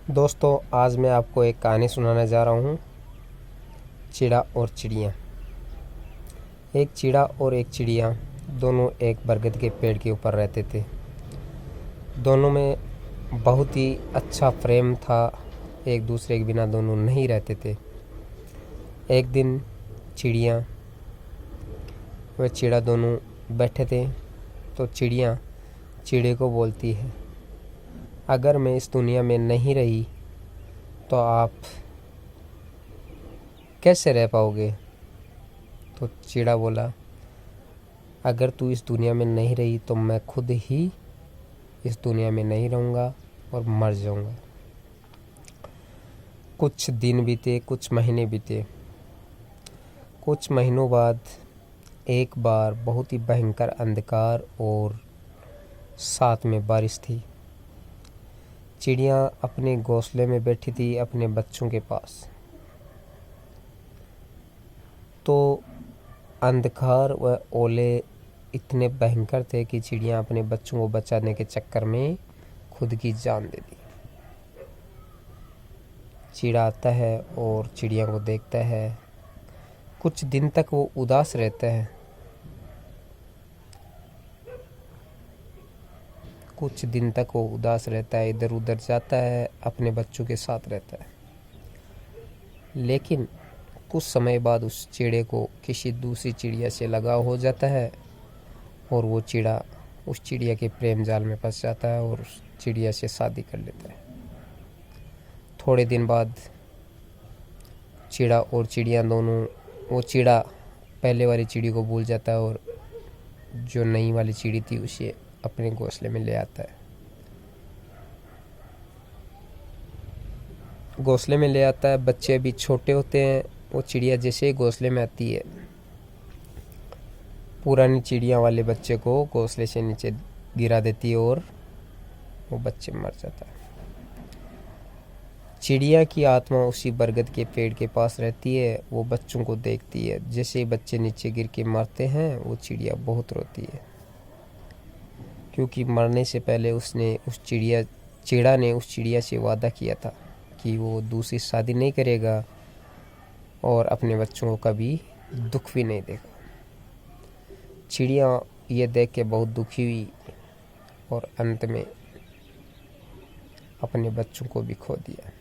दोस्तों, आज मैं आपको एक कहानी सुनाने जा रहा हूँ। चिड़ा और चिड़िया। एक चिड़ा और एक चिड़िया दोनों एक बरगद के पेड़ के ऊपर रहते थे। दोनों में बहुत ही अच्छा प्रेम था। एक दूसरे के बिना दोनों नहीं रहते थे। एक दिन चिड़िया व चिड़ा दोनों बैठे थे तो चिड़िया चिड़े को बोलती है, अगर मैं इस दुनिया में नहीं रही तो आप कैसे रह पाओगे। तो चिड़ा बोला, अगर तू इस दुनिया में नहीं रही तो मैं खुद ही इस दुनिया में नहीं रहूँगा और मर जाऊँगा। कुछ दिन बीते, कुछ महीने बीते। कुछ महीनों बाद एक बार बहुत ही भयंकर अंधकार और साथ में बारिश थी। चिड़िया अपने घोंसले में बैठी थी अपने बच्चों के पास। तो अंधकार व ओले इतने भयंकर थे कि चिड़िया अपने बच्चों को बचाने के चक्कर में खुद की जान दे दी। चिड़ा आता है और चिड़िया को देखता है। कुछ दिन तक वो उदास रहता है। कुछ दिन तक वो उदास रहता है, इधर उधर जाता है, अपने बच्चों के साथ रहता है। लेकिन कुछ समय बाद उस चिड़े को किसी दूसरी चिड़िया से लगाव हो जाता है और वो चिड़ा उस चिड़िया के प्रेम जाल में फंस जाता है और उस चिड़िया से शादी कर लेता है। थोड़े दिन बाद चिड़ा और चिड़िया दोनों, वो चिड़ा पहले वाली चिड़ी को भूल जाता है और जो नई वाली चिड़ी थी उसे अपने घोंसले में ले आता है। घोंसले में ले आता है। बच्चे अभी छोटे होते हैं। वो चिड़िया जैसे ही घोंसले में आती है, पुरानी चिड़िया वाले बच्चे को घोंसले से नीचे गिरा देती है और वो बच्चे मर जाता है। चिड़िया की आत्मा उसी बरगद के पेड़ के पास रहती है। वो बच्चों को देखती है। जैसे ही बच्चे नीचे गिर के मरते हैं वो चिड़िया बहुत रोती है, क्योंकि मरने से पहले चिड़ा ने उस चिड़िया से वादा किया था कि वो दूसरी शादी नहीं करेगा और अपने बच्चों को कभी दुख भी नहीं देगा। चिड़िया ये देख के बहुत दुखी हुई और अंत में अपने बच्चों को भी खो दिया।